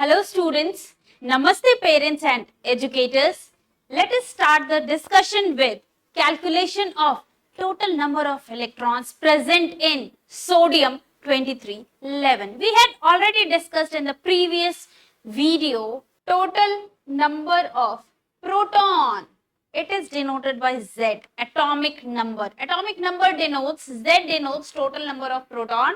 Hello students, Namaste parents and educators. Let us start the discussion with calculation of total number of electrons present in sodium 2311. We had already discussed in the previous video total number of proton. It is denoted by Z, atomic number. Atomic number denotes, Z denotes total number of proton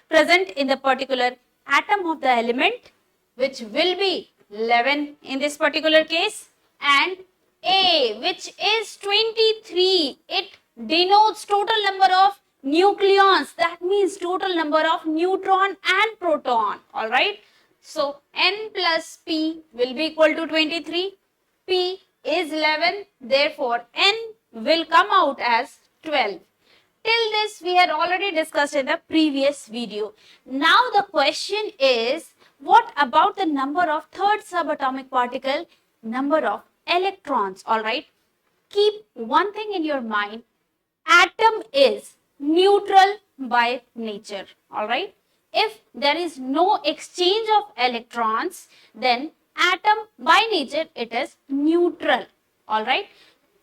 present in the particular atom of the element, which will be 11 in this particular case, and A, which is 23. It denotes total number of nucleons, that means total number of neutron and proton. Alright, so N plus P will be equal to 23. P is 11, therefore N will come out as 12. Till this we had already discussed in the previous video. Now the question is, what about the number of third subatomic particle, number of electrons? Alright, keep one thing in your mind, atom is neutral by nature. Alright, if there is no exchange of electrons, then atom by nature it is neutral. Alright,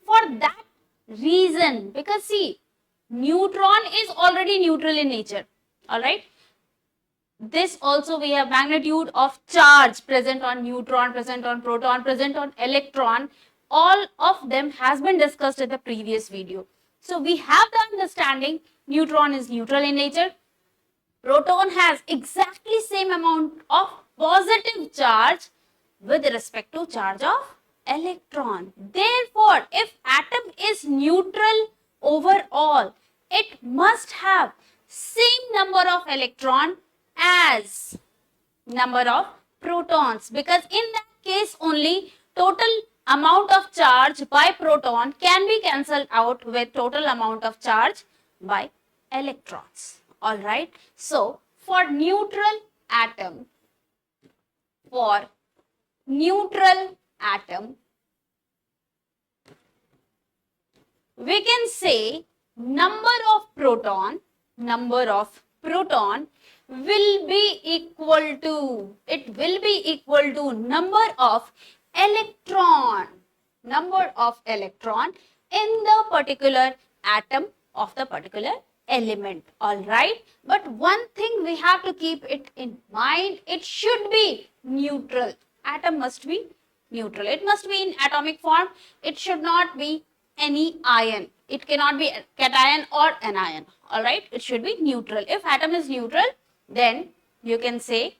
for that reason, because see, neutron is already neutral in nature. Alright, this also we have magnitude of charge present on neutron, present on proton, present on electron. All of them has been discussed in the previous video. So we have the understanding neutron is neutral in nature. Proton has exactly same amount of positive charge with respect to charge of electron. Therefore, if atom is neutral overall, it must have same number of electron as number of protons, because in that case only total amount of charge by proton can be cancelled out with total amount of charge by electrons. Alright, so for neutral atom, we can say number of proton will be equal to, number of electron in the particular atom of the particular element. Alright, but one thing we have to keep it in mind, it should be neutral. Atom must be neutral. It must be in atomic form. It should not be any ion. It cannot be cation or anion. Alright, it should be neutral. If atom is neutral, then you can say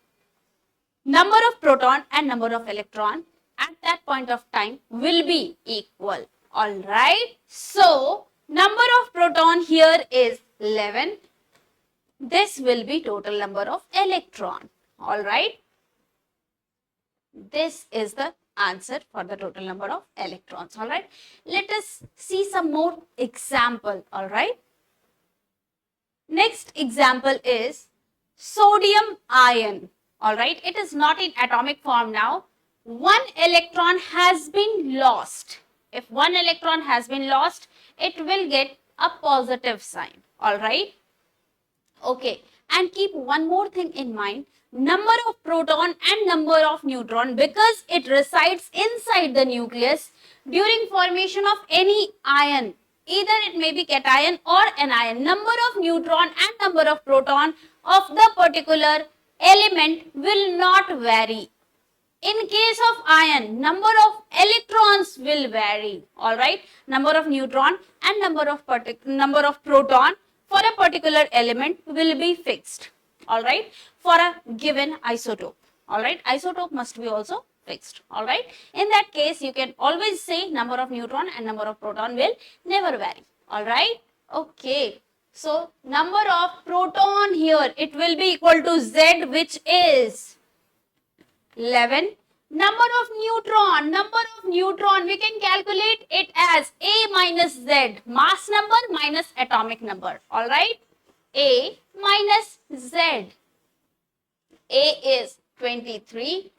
number of proton and number of electron at that point of time will be equal. Alright, so number of proton here is 11. This will be total number of electron. Alright, this is the answer for the total number of electrons. Alright, let us see some more example. Alright, next example is sodium ion. Alright, it is not in atomic form now. One electron has been lost. If one electron has been lost, it will get a positive sign. Alright, okay, and keep one more thing in mind, number of proton and number of neutron, because it resides inside the nucleus during formation of any ion, either it may be cation or anion. Number of neutron and number of proton of the particular element will not vary. In case of ion, number of electrons will vary. Alright, number of neutron and number of proton for a particular element will be fixed. Alright, for a given isotope. Alright, isotope must be also fixed. Alright, in that case you can always say number of neutron and number of proton will never vary. Alright, okay. So number of proton here, it will be equal to Z, which is 11. Number of neutron, we can calculate it as A minus Z, mass number minus atomic number. Alright, A minus Z. A is 23,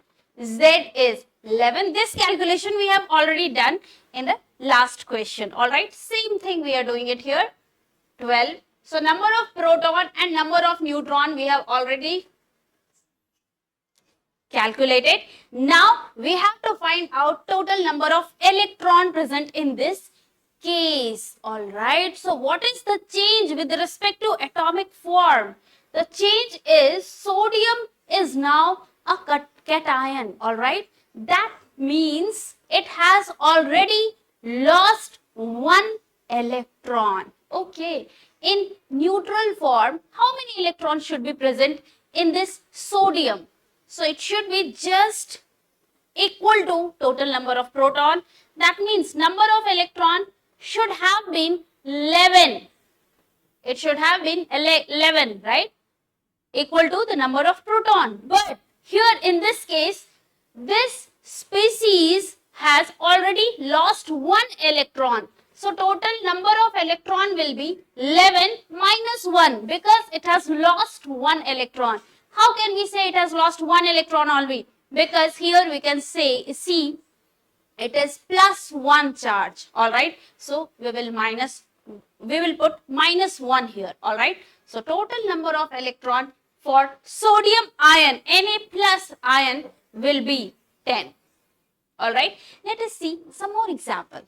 Z is 11. This calculation we have already done in the last question. Alright, same thing we are doing it here, 12. So number of proton and number of neutron we have already calculated. Now we have to find out total number of electron present in this case. Alright, so what is the change with respect to atomic form? The change is sodium is now a cation. Alright, that means it has already lost one electron. Okay, in neutral form, how many electrons should be present in this sodium? So it should be just equal to total number of proton. That means number of electron should have been 11. It should have been 11, right? Equal to the number of proton. But here in this case, this species has already lost one electron. So total number of electron will be 11 minus 1 because it has lost one electron. How can we say it has lost one electron only? Because here we can say, see, it is plus 1 charge. Alright. So we will put minus 1 here. Alright. So total number of electron for sodium ion, Na plus ion will be 10. Alright. Let us see some more example.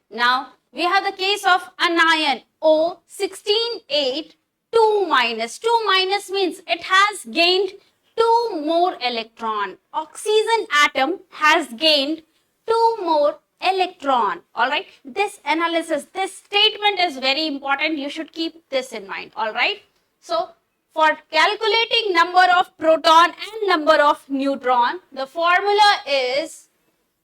Now, we have the case of anion O16-8, 2 minus. 2 minus means it has gained 2 more electron. Oxygen atom has gained 2 more electron. Alright, this analysis, this statement is very important. You should keep this in mind. Alright, so for calculating number of proton and number of neutron, the formula is,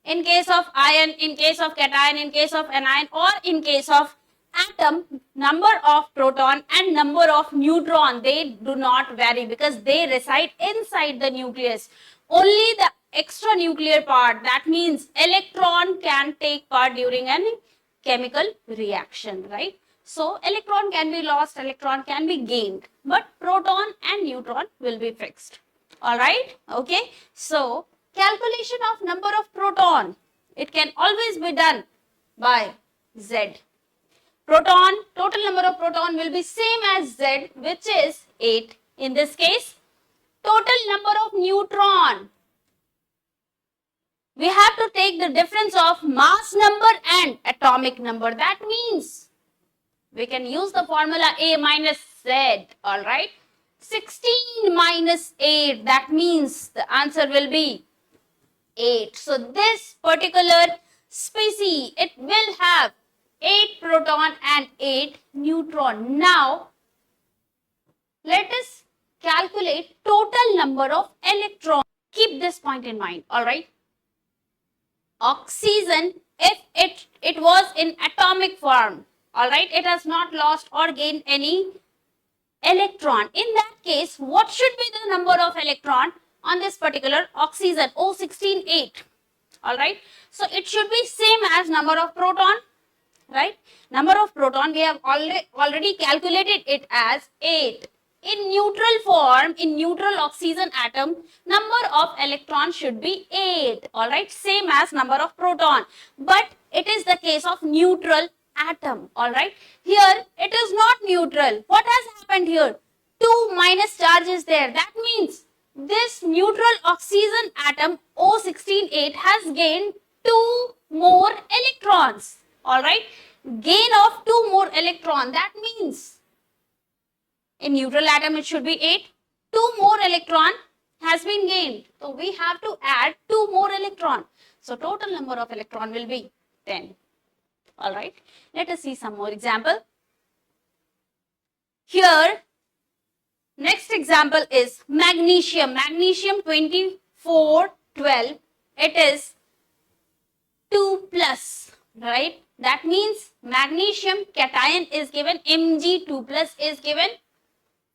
in case of ion, in case of cation, in case of anion, or in case of atom, number of proton and number of neutron, they do not vary because they reside inside the nucleus. Only the extranuclear part, that means electron, can take part during any chemical reaction, right? So electron can be lost, electron can be gained, but proton and neutron will be fixed. Alright, okay. So calculation of number of proton, it can always be done by Z. Proton, total number of proton will be same as Z, which is 8 in this case. Total number of neutron, we have to take the difference of mass number and atomic number. That means we can use the formula A minus Z, alright. 16 minus 8, that means the answer will be 8. So this particular species, it will have 8 proton and 8 neutron. Now, let us calculate total number of electrons. Keep this point in mind, alright. Oxygen, if it was in atomic form, alright, it has not lost or gained any electron. In that case, what should be the number of electron on this particular oxygen, O16-8, alright. So it should be same as number of proton, right? Number of proton, we have already calculated it as 8. In neutral form, in neutral oxygen atom, number of electrons should be 8, alright, same as number of proton. But it is the case of neutral atom, alright. Here, it is not neutral. What has happened here? 2 minus charge is there. That means this neutral oxygen atom O16-8 has gained 2 more electrons, alright. Gain of 2 more electron, that means in neutral atom it should be 8. 2 more electron has been gained. So we have to add 2 more electron. So total number of electron will be 10. Alright. Let us see some more example. Here, next example is magnesium. Magnesium 2412. It is 2 plus, right? That means magnesium cation is given, Mg2 plus is given.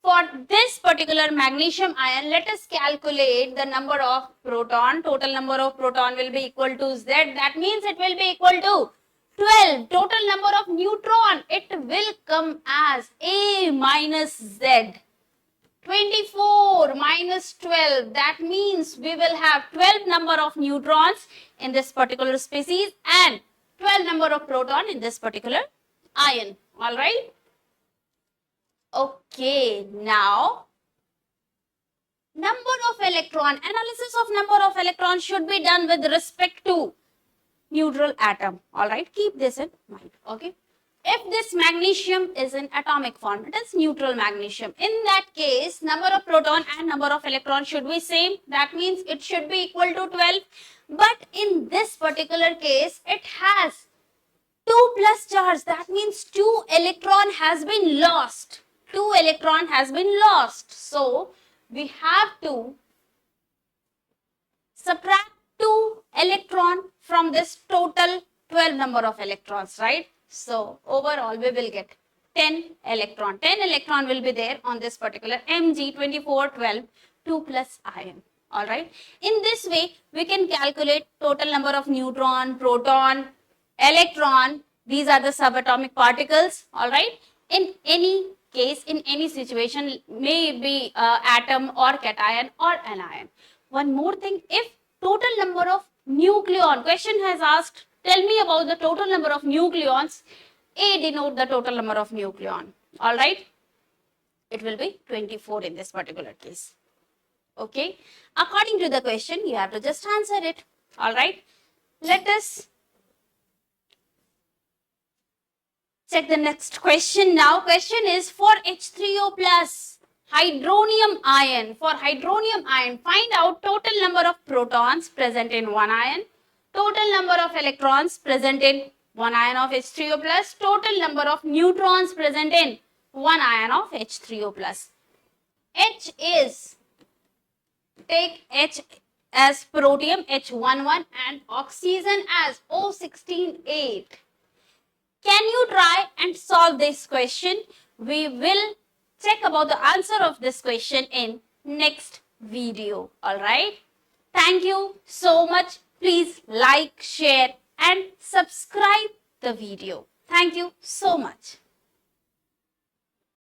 For this particular magnesium ion, let us calculate the number of proton. Total number of proton will be equal to Z. That means it will be equal to 12. Total number of neutron, it will come as A minus Z. 24 minus 12. That means we will have 12 number of neutrons in this particular species and 12 number of proton in this particular ion. Alright. Okay, now electron. Analysis of number of electrons should be done with respect to neutral atom. All right, keep this in mind. Okay. If this magnesium is in atomic form, it is neutral magnesium. In that case, number of proton and number of electron should be same. That means it should be equal to 12. But in this particular case, it has 2 plus charge. That means 2 electron has been lost. 2 electron has been lost. So, we have to subtract 2 electron from this total 12 number of electrons, right? So, overall we will get 10 electron. 10 electron will be there on this particular Mg2412 2 plus ion. Alright. In this way, we can calculate total number of neutron, proton, electron. These are the subatomic particles. Alright. In any case, in any situation, may be atom or cation or anion. One more thing, if total number of nucleon, question has asked, tell me about the total number of nucleons. A denote the total number of nucleon. Alright. It will be 24 in this particular case. Okay. According to the question, you have to just answer it. Alright. Let us check the next question now. Question is for H3O plus hydronium ion. For hydronium ion, find out total number of protons present in one ion, total number of electrons present in one ion of H3O plus, total number of neutrons present in one ion of H3O plus. H is, take H as protium H11 and oxygen as O168. Can you try and solve this question? We will check about the answer of this question in next video. Alright. Thank you so much. Please like, share and subscribe the video. Thank you so much.